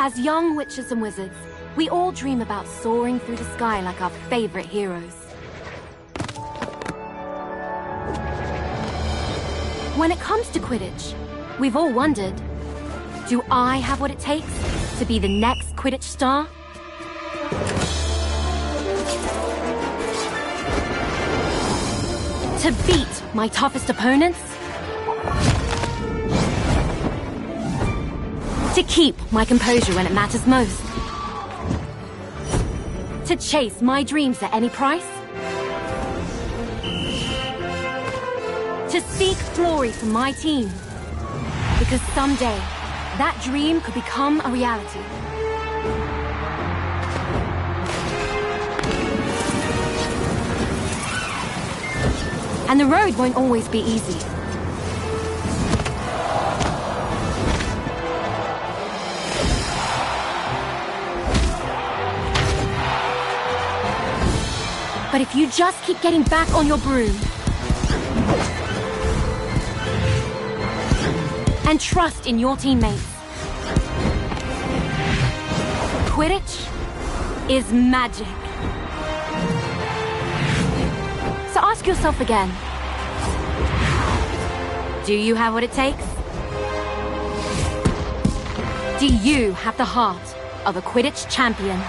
As young witches and wizards, we all dream about soaring through the sky like our favorite heroes. When it comes to Quidditch, we've all wondered, do I have what it takes to be the next Quidditch star? To beat my toughest opponents? To keep my composure when it matters most? To chase my dreams at any price? To seek glory for my team? Because someday, that dream could become a reality. And the road won't always be easy. But if you just keep getting back on your broom and trust in your teammates, Quidditch is magic. So ask yourself again, do you have what it takes? Do you have the heart of a Quidditch champion?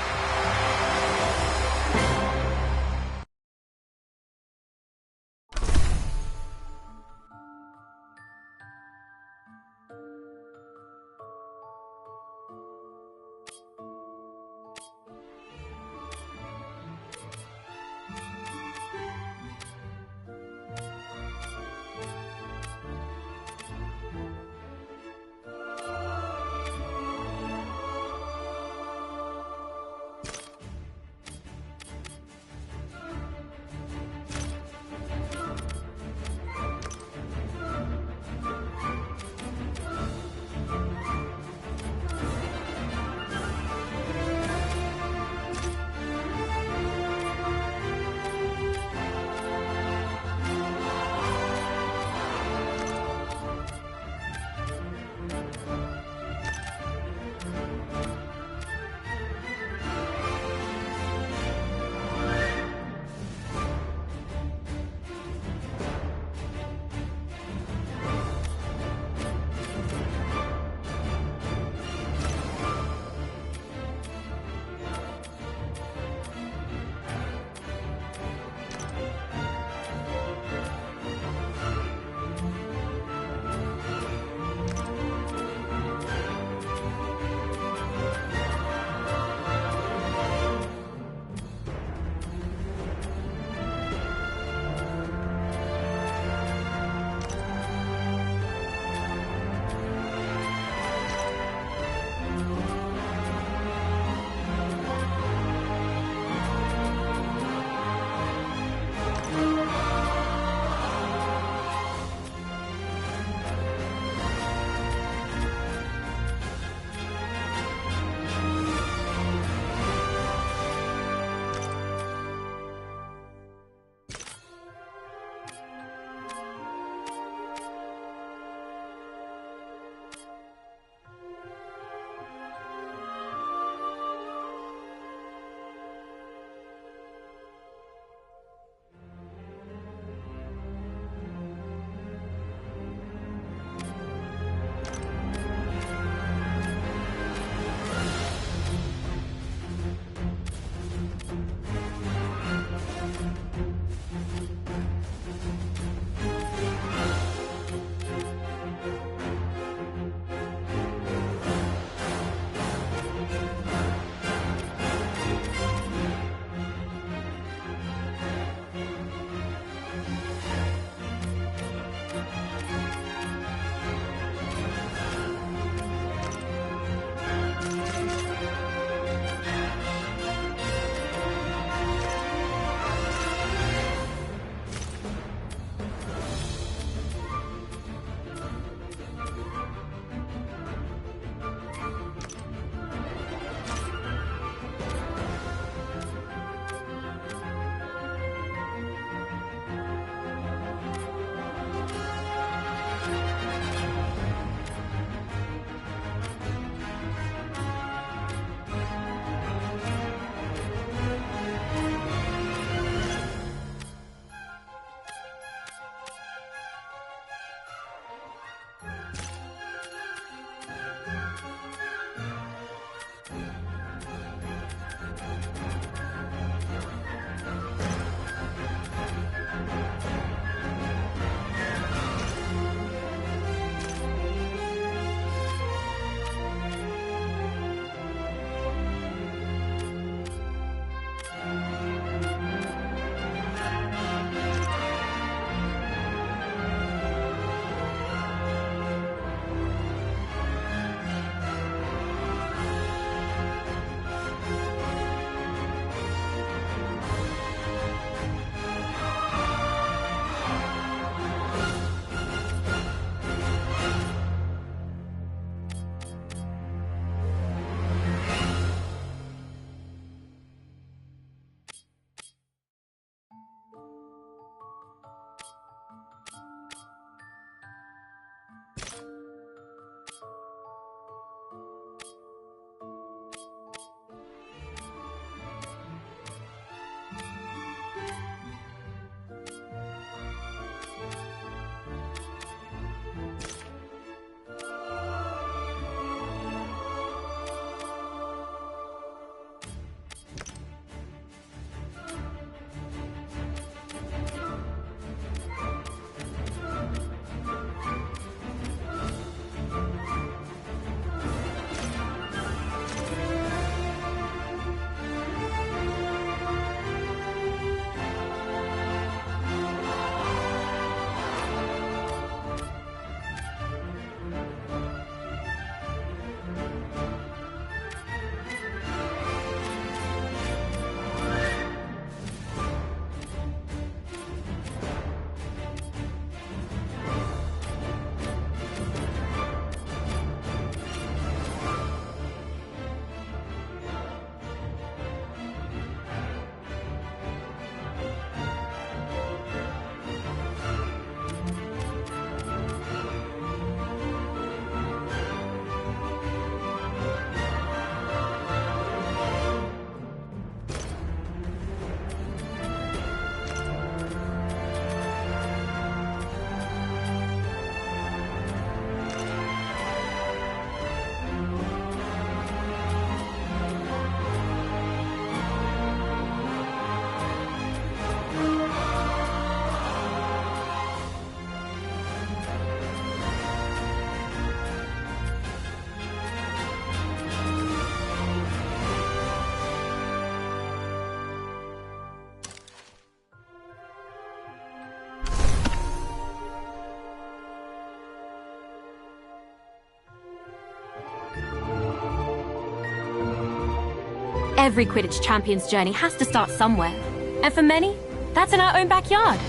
Every Quidditch champion's journey has to start somewhere. And for many, that's in our own backyard.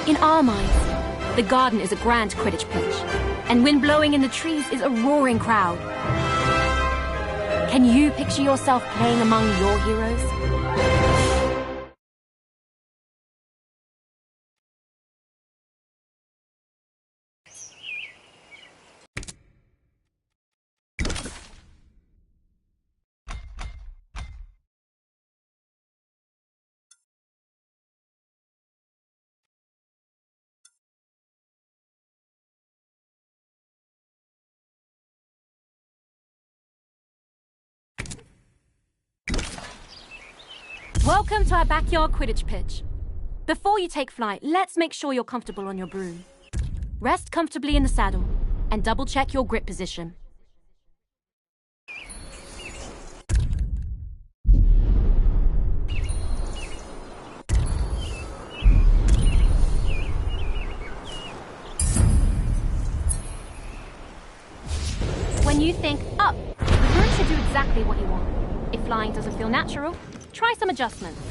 In our minds, the garden is a grand Quidditch pitch, and wind blowing in the trees is a roaring crowd. Can you picture yourself playing among your heroes? Welcome to our backyard Quidditch pitch. Before you take flight, let's make sure you're comfortable on your broom. Rest comfortably in the saddle and double-check your grip position. When you think up, the broom should do exactly what you want. If flying doesn't feel natural, try some adjustments.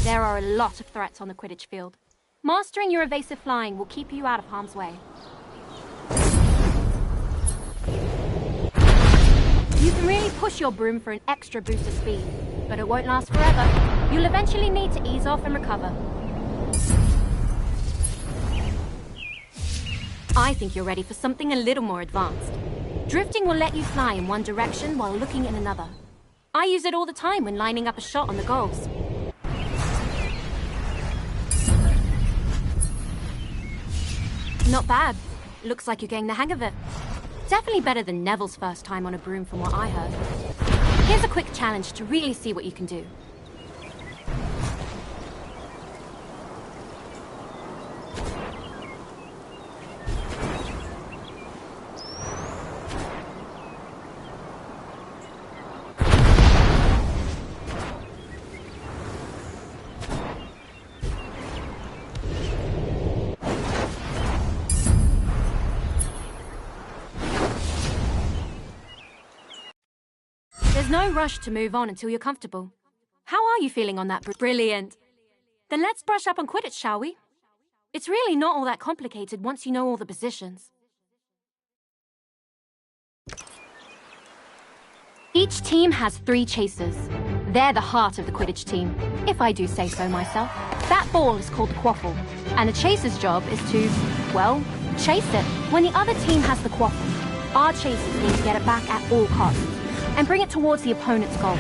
There are a lot of threats on the Quidditch field. Mastering your evasive flying will keep you out of harm's way. You can really push your broom for an extra boost of speed, but it won't last forever. You'll eventually need to ease off and recover. I think you're ready for something a little more advanced. Drifting will let you fly in one direction while looking in another. I use it all the time when lining up a shot on the goals. Not bad. Looks like you're getting the hang of it. Definitely better than Neville's first time on a broom from what I heard. Here's a quick challenge to really see what you can do. There's no rush to move on until you're comfortable. How are you feeling on that? Brilliant. Then let's brush up on Quidditch, shall we? It's really not all that complicated once you know all the positions. Each team has 3 chasers. They're the heart of the Quidditch team, if I do say so myself. That ball is called the quaffle, and the chaser's job is to, well, chase it. When the other team has the quaffle, our chasers need to get it back at all costs and bring it towards the opponent's goal.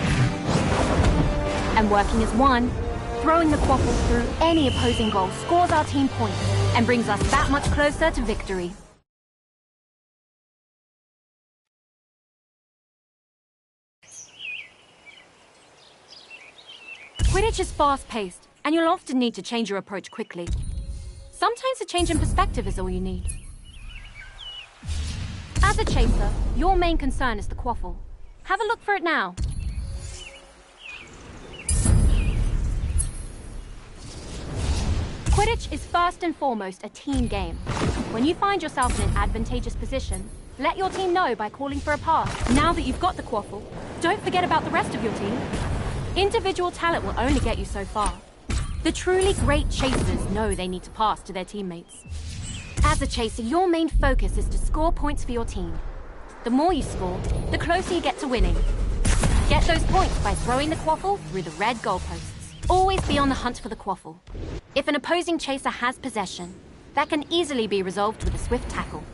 And working as one, throwing the quaffle through any opposing goal scores our team points and brings us that much closer to victory. Quidditch is fast-paced, and you'll often need to change your approach quickly. Sometimes a change in perspective is all you need. As a chaser, your main concern is the quaffle. Have a look for it now. Quidditch is first and foremost a team game. When you find yourself in an advantageous position, let your team know by calling for a pass. Now that you've got the quaffle, don't forget about the rest of your team. Individual talent will only get you so far. The truly great chasers know they need to pass to their teammates. As a chaser, your main focus is to score points for your team. The more you score, the closer you get to winning. Get those points by throwing the quaffle through the red goalposts. Always be on the hunt for the quaffle. If an opposing chaser has possession, that can easily be resolved with a swift tackle.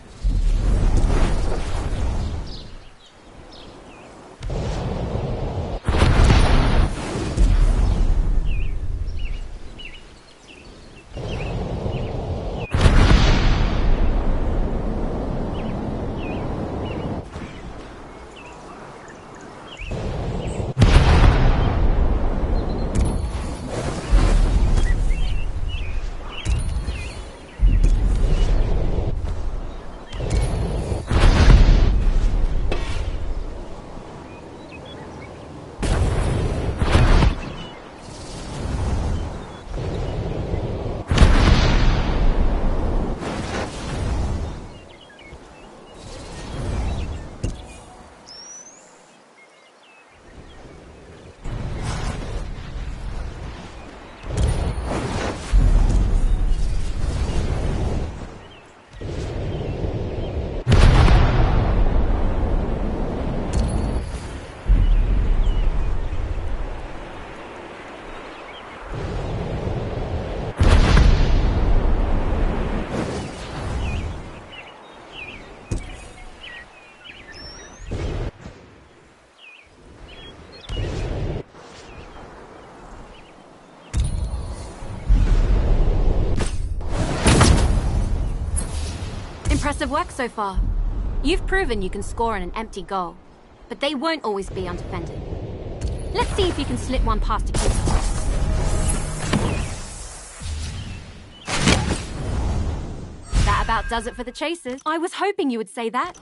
Impressive work so far. You've proven you can score on an empty goal, but they won't always be undefended. Let's see if you can slip one past a keeper. That about does it for the chasers. I was hoping you would say that.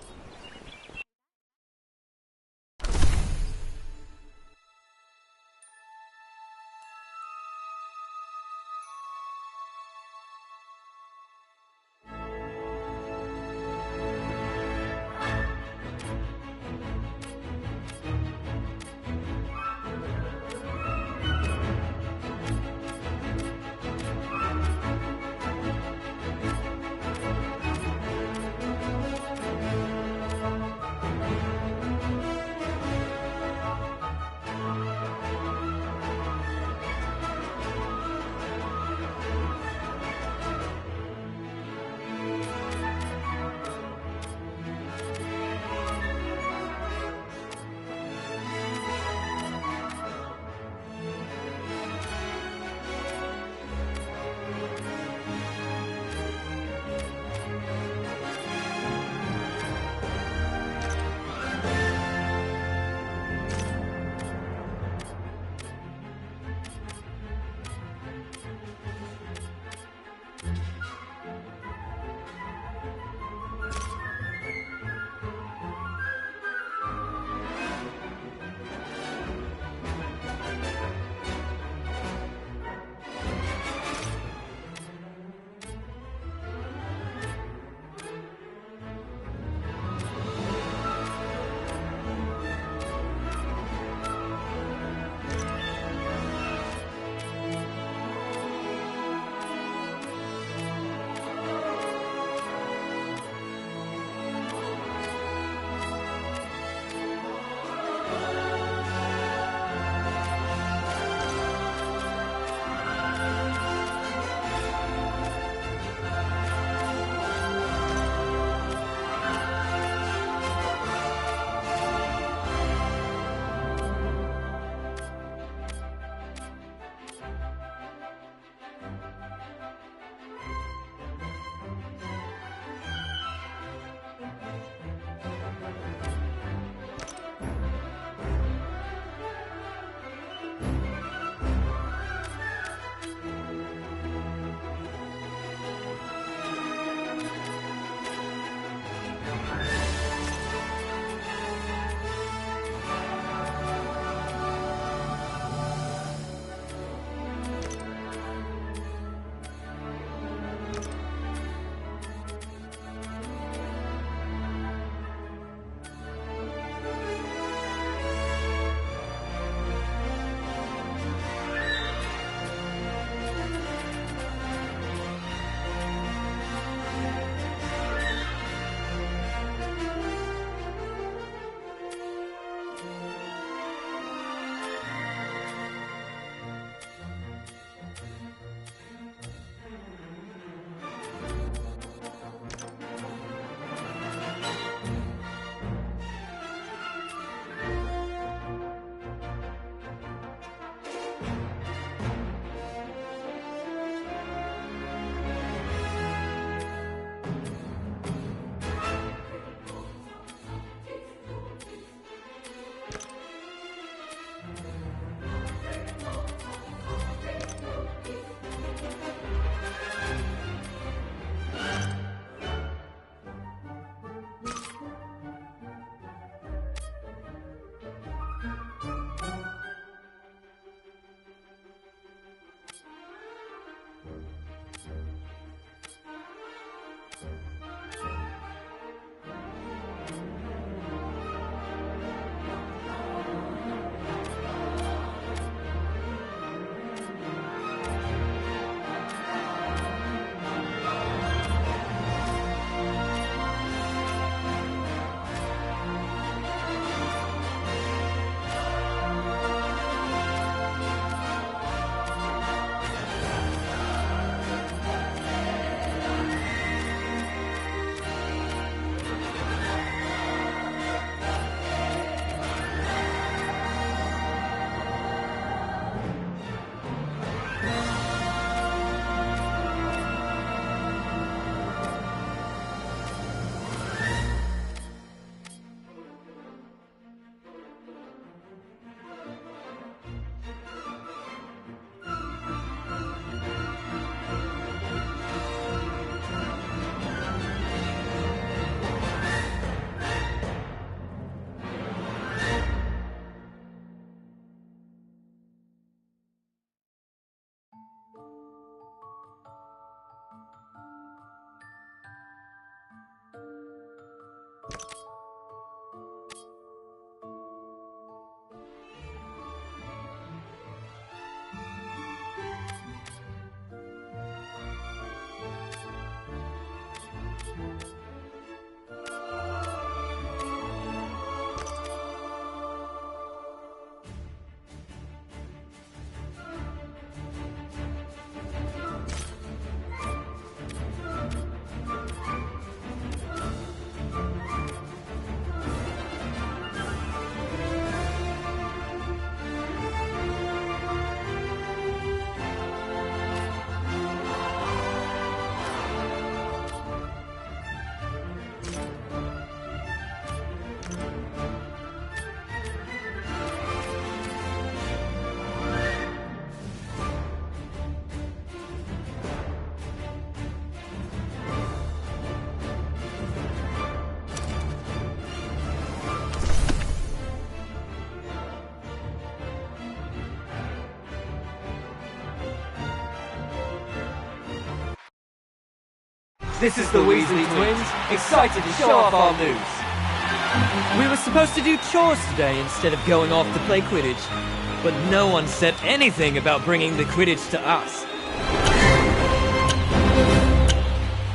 This is the Weasley twins, excited to show off our news. We were supposed to do chores today instead of going off to play Quidditch, but no one said anything about bringing the Quidditch to us.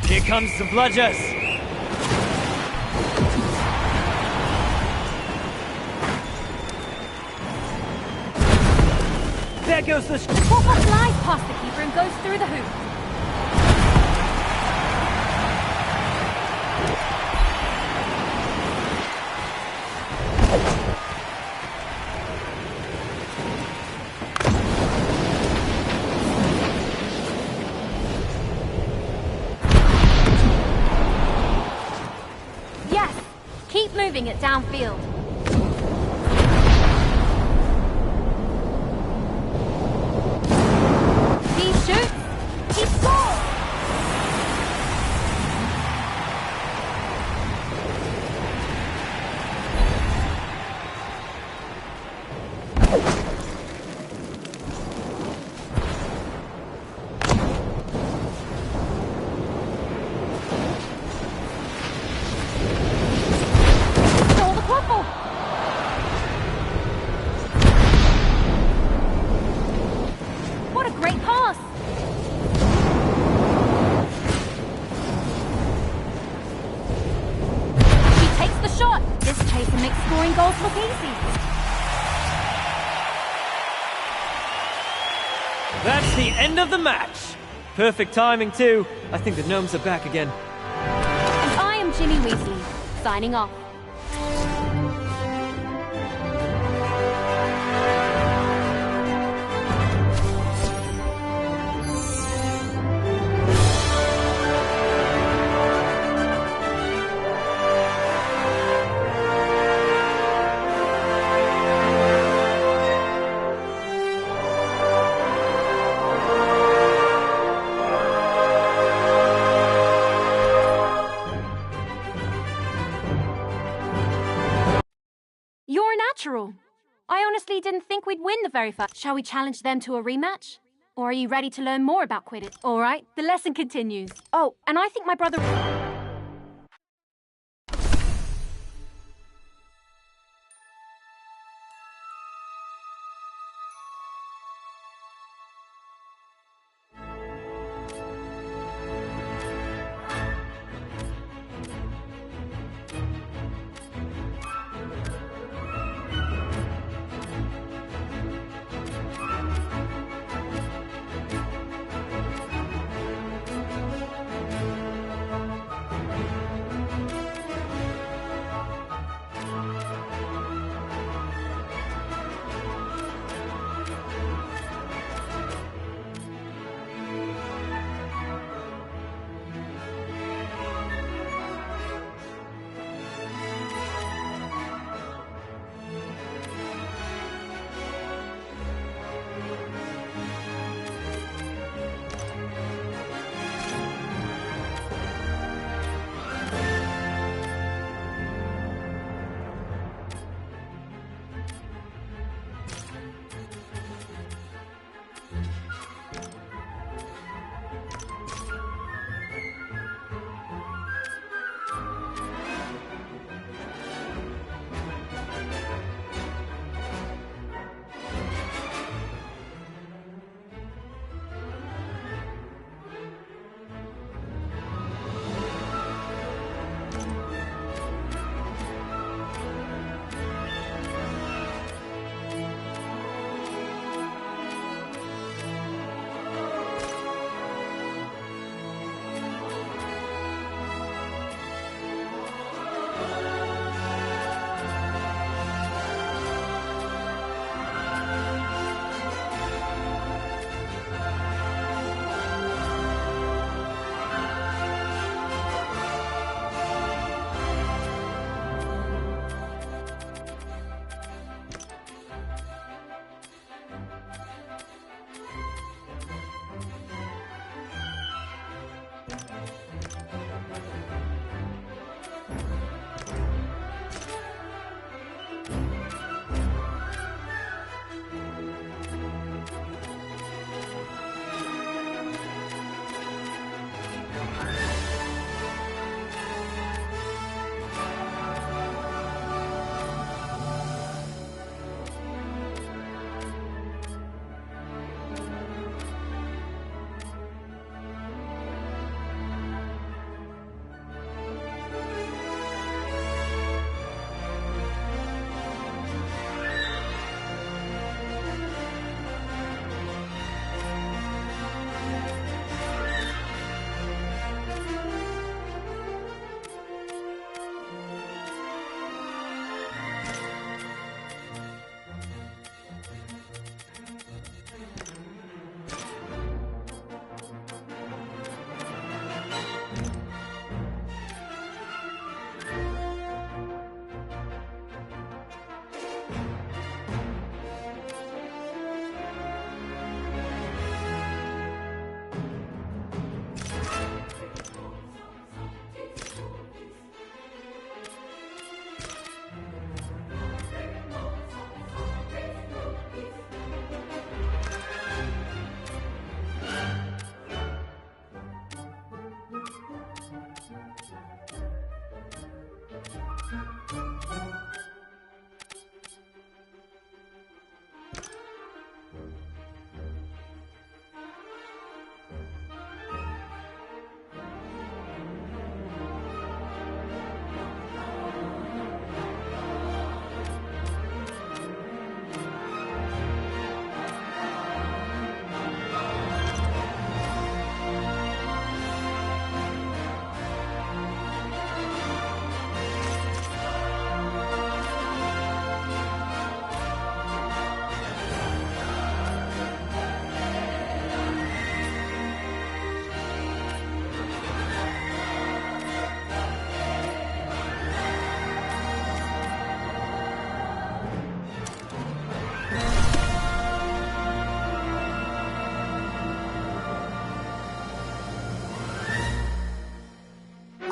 Here comes the Bludgers! There goes the Quaffle flies past the keeper and goes through the hoop. Yes! Keep moving it downfield. He shoots! He scores! Stole the quaffle! What a great pass! He takes the shot! This chaser makes scoring goals look easy. That's the end of the match! Perfect timing, too. I think the gnomes are back again. And I am Ginny Weasley, signing off. You're a natural. I honestly didn't think we'd win the very first. Shall we challenge them to a rematch? Or are you ready to learn more about Quidditch? All right, the lesson continues. Oh, and I think my brother...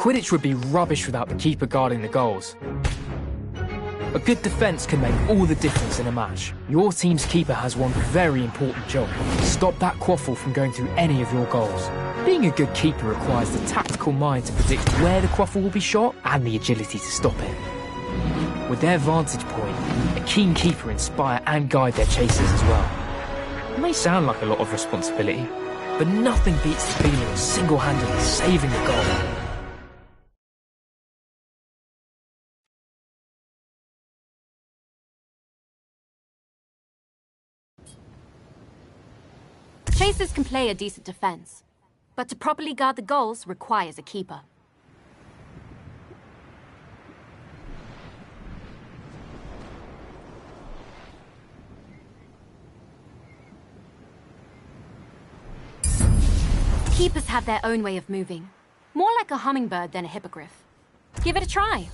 Quidditch would be rubbish without the keeper guarding the goals. A good defence can make all the difference in a match. Your team's keeper has one very important job: stop that quaffle from going through any of your goals. Being a good keeper requires the tactical mind to predict where the quaffle will be shot and the agility to stop it. With their vantage point, a keen keeper inspire and guide their chasers as well. It may sound like a lot of responsibility, but nothing beats the feeling of single-handedly saving the goal. Chasers can play a decent defense, but to properly guard the goals requires a keeper. Keepers have their own way of moving, more like a hummingbird than a hippogriff. Give it a try.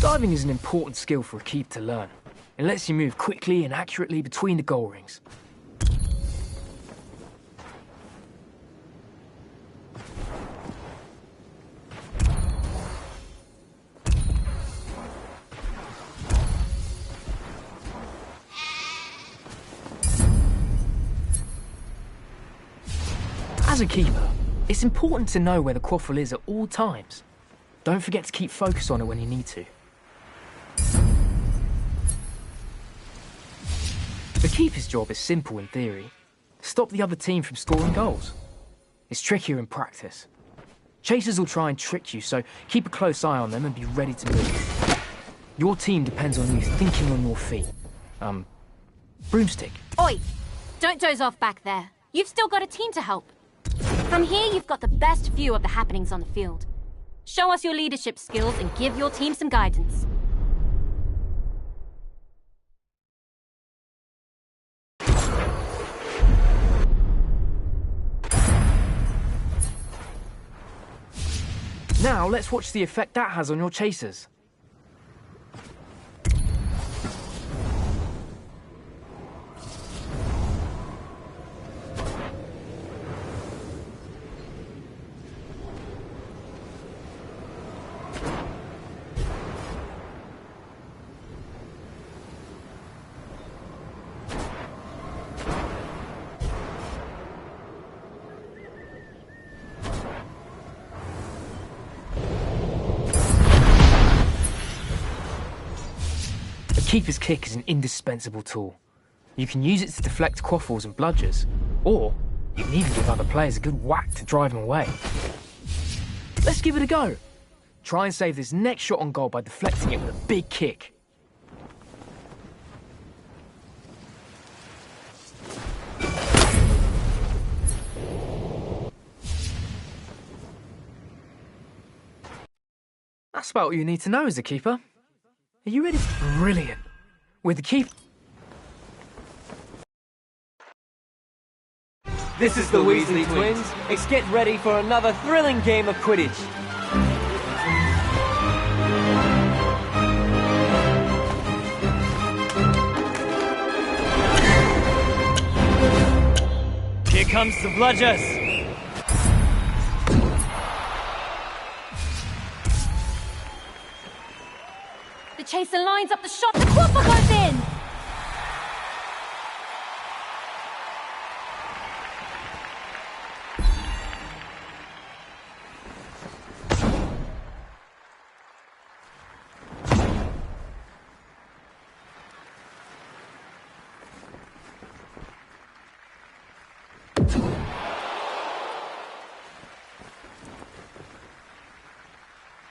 Diving is an important skill for a keeper to learn. It lets you move quickly and accurately between the goal rings. As a keeper, it's important to know where the quaffle is at all times. Don't forget to keep focus on it when you need to. The keeper's job is simple in theory. Stop the other team from scoring goals. It's trickier in practice. Chasers will try and trick you, so keep a close eye on them and be ready to move. Your team depends on you thinking on your feet. Broomstick. Oi! Don't doze off back there. You've still got a team to help. From here, you've got the best view of the happenings on the field. Show us your leadership skills and give your team some guidance. Now, let's watch the effect that has on your chasers. Keeper's kick is an indispensable tool. You can use it to deflect quaffles and bludgers, or you can even give other players a good whack to drive them away. Let's give it a go. Try and save this next shot on goal by deflecting it with a big kick. That's about all you need to know as a keeper. Are you ready? Brilliant. With the keeper... This is the Weasley Twins. Let's get ready for another thrilling game of Quidditch. Here comes the bludgers. The chaser lines up the shot, the quaffle goes in!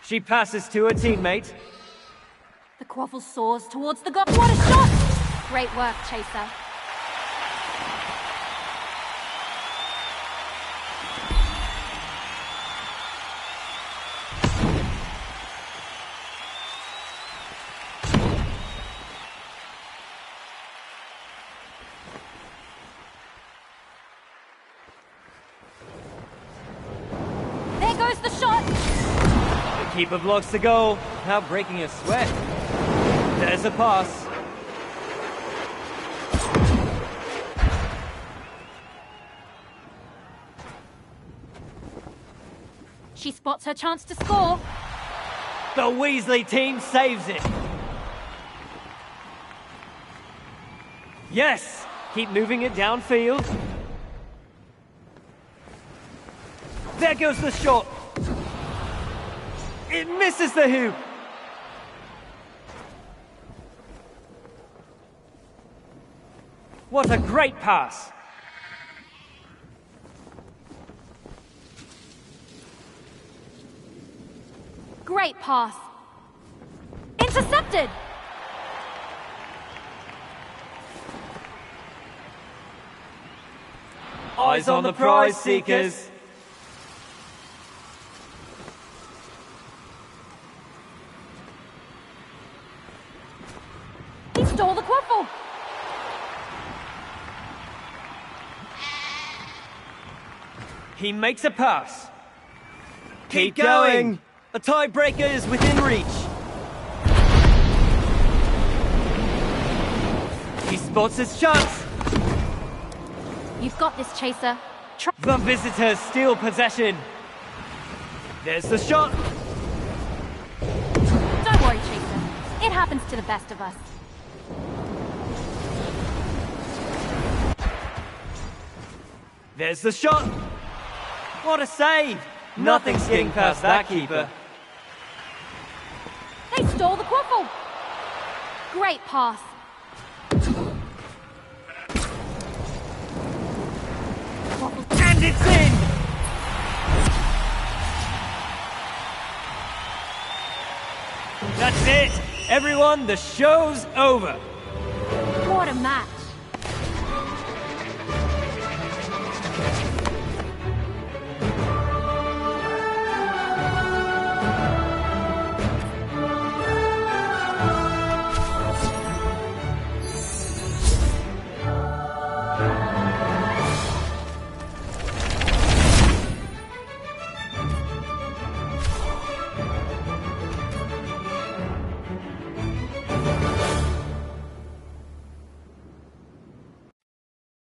She passes to her teammate. The quaffle soars towards the goal. What a shot! Great work, Chaser. There goes the shot! The keeper blocks the goal, now breaking a sweat. There's a pass. She spots her chance to score. The Weasley team saves it. Yes! Keep moving it downfield. There goes the shot. It misses the hoop. What a great pass. Great pass. Intercepted! Eyes on the prize, Seekers. He stole the quaffle! He makes a pass. Keep going. A tiebreaker is within reach. He spots his chance. You've got this, Chaser. The visitors steal possession. There's the shot. Don't worry, Chaser. It happens to the best of us. There's the shot. What a save. Nothing's getting past that keeper. They stole the quaffle! Great pass. And it's in! That's it! Everyone, the show's over! What a match.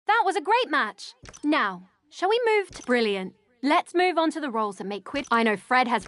That was a great match. Now, shall we move to... Brilliant. Let's move on to the roles that make Quidditch. I know Fred has...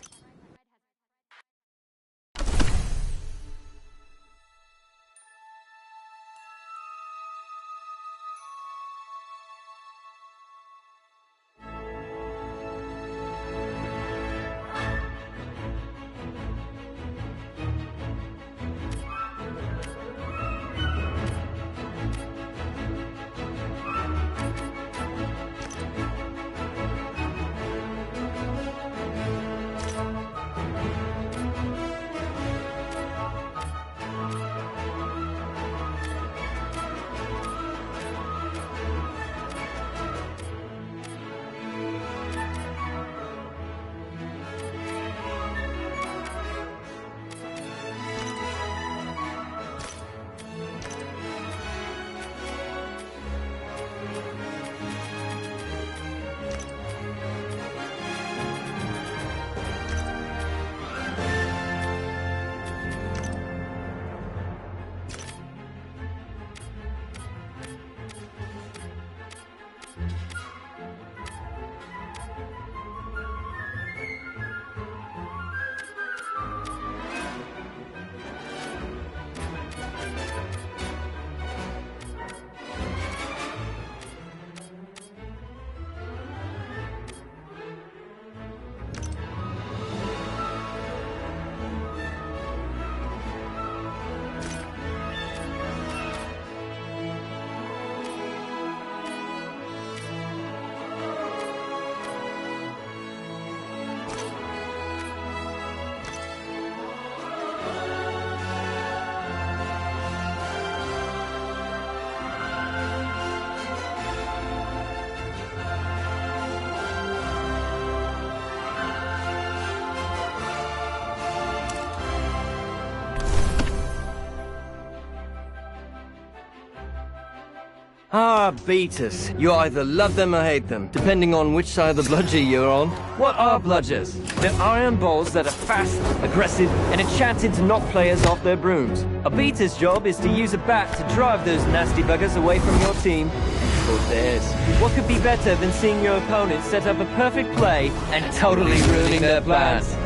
Ah, beaters. You either love them or hate them, depending on which side of the bludger you're on. What are bludgers? They're iron balls that are fast, aggressive, and enchanted to knock players off their brooms. A beater's job is to use a bat to drive those nasty buggers away from your team or theirs. What could be better than seeing your opponent set up a perfect play and totally ruining their plans?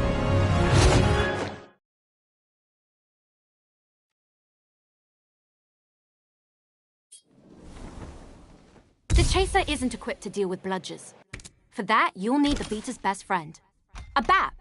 The Chaser isn't equipped to deal with bludgers. For that, you'll need the beater's best friend. A bat.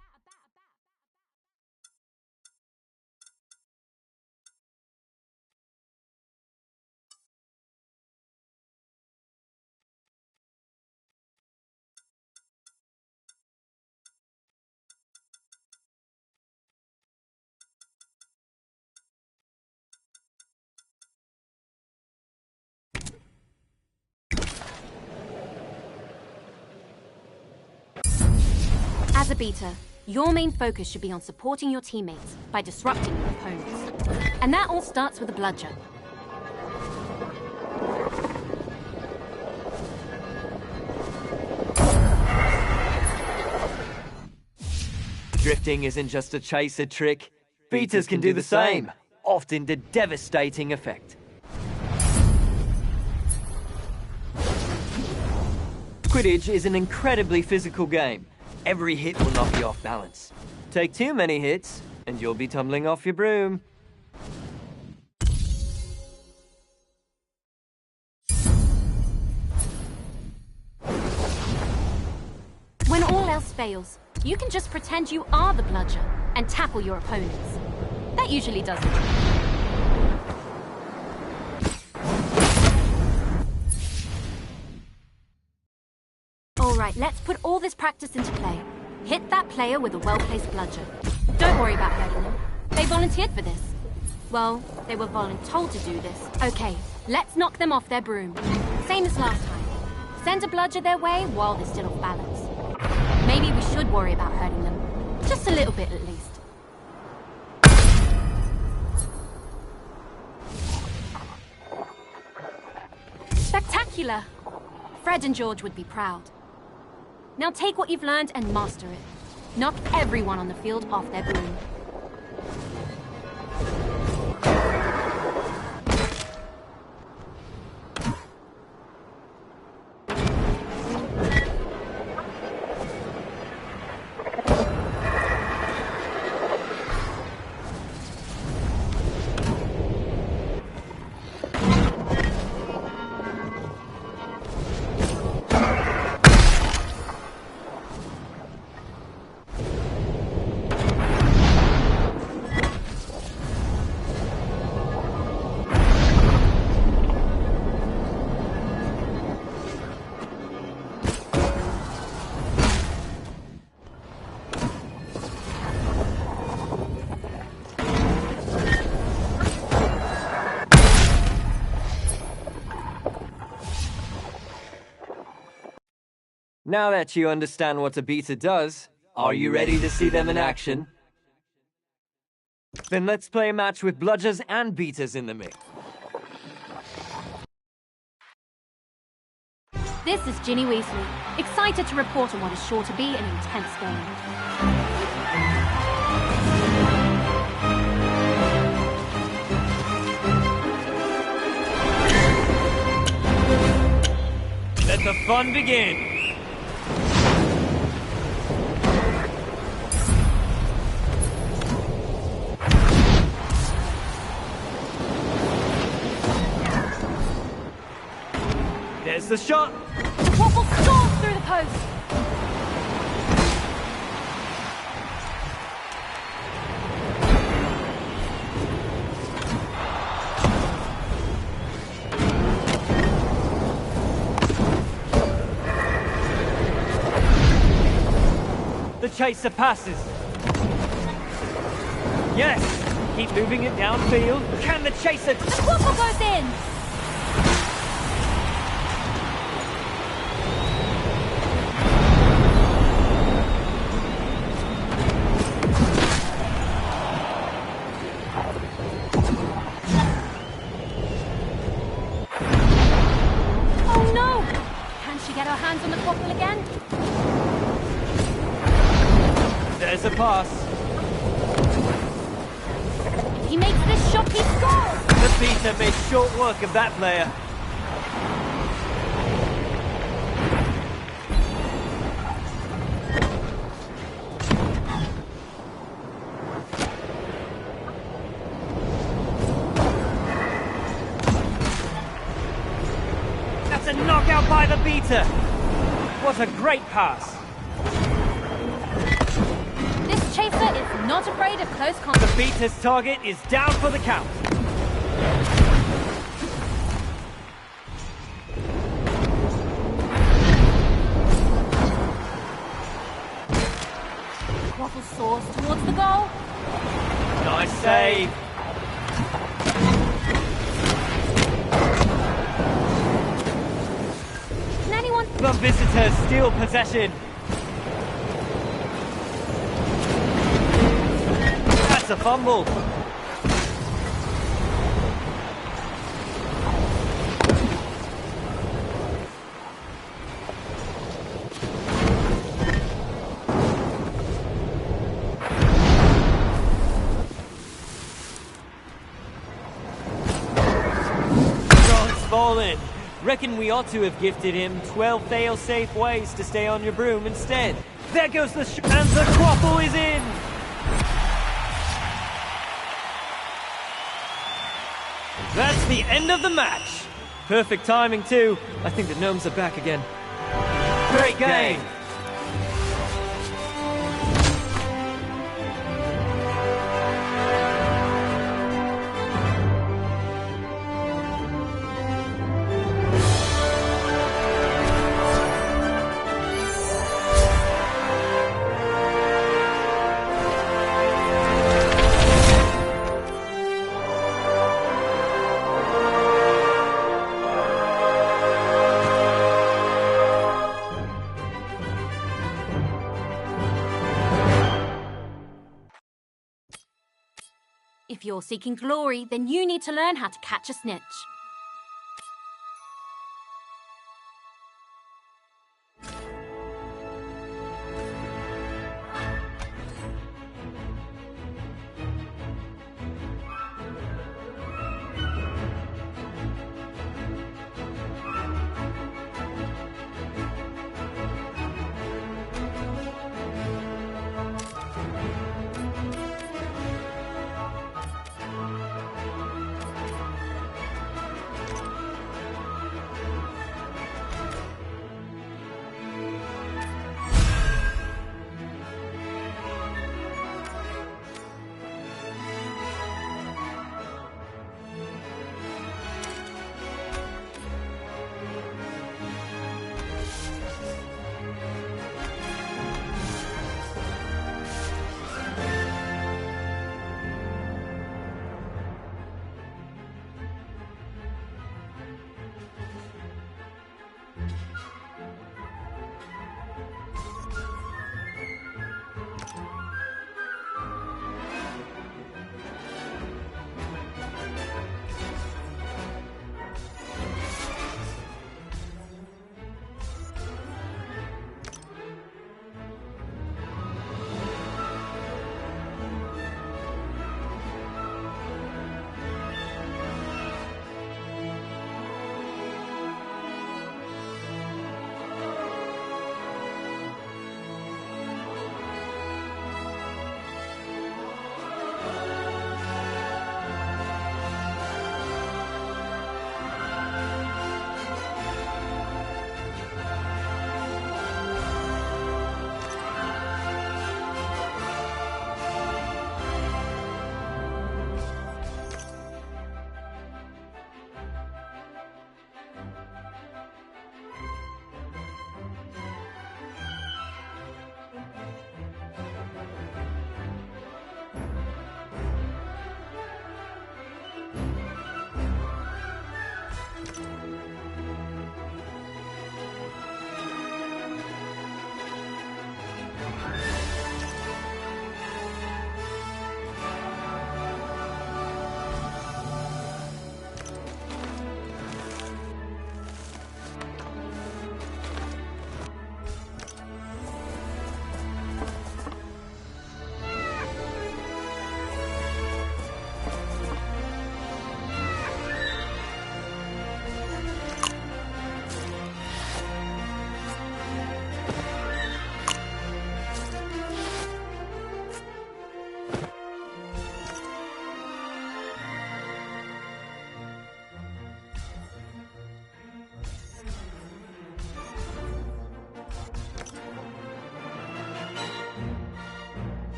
As a beater, your main focus should be on supporting your teammates by disrupting your opponents. And that all starts with a bludger. Drifting isn't just a chaser trick. Beaters can do the same, often to devastating effect. Quidditch is an incredibly physical game. Every hit will knock you off balance. Take too many hits, and you'll be tumbling off your broom. When all else fails, you can just pretend you are the bludger and tackle your opponents. That usually does it. Alright, let's put all this practice into play. Hit that player with a well-placed bludger. Don't worry about hurting them. They volunteered for this. Well, they were voluntold to do this. Okay, let's knock them off their broom. Same as last time. Send a bludger their way while they're still off balance. Maybe we should worry about hurting them. Just a little bit at least. Spectacular! Fred and George would be proud. Now take what you've learned and master it. Knock everyone on the field off their broom. Now that you understand what a beater does, are you ready to see them in action? Then let's play a match with bludgers and beaters in the mix. This is Ginny Weasley, excited to report on what is sure to be an intense game. Let the fun begin! There's the shot! The waffle soars through the post! The chaser passes. Yes! Keep moving it downfield. Can the chaser... The waffle goes in! hands on the quaffle again? There's a pass. If he makes this shot, he scores! The beater made short work of that player. That's a knockout by the beater. What a great pass. This chaser is not afraid of close The combat. beater's target is down for the count. Quaffle soars towards the goal. Nice save. Can anyone... The visitors steal possession. That's a fumble. God's fallen. Reckon we ought to have gifted him 12 fail-safe ways to stay on your broom instead. There goes the and the quaffle is in! That's the end of the match! Perfect timing too. I think the Gnomes are back again. Great game! If you're seeking glory, then you need to learn how to catch a snitch.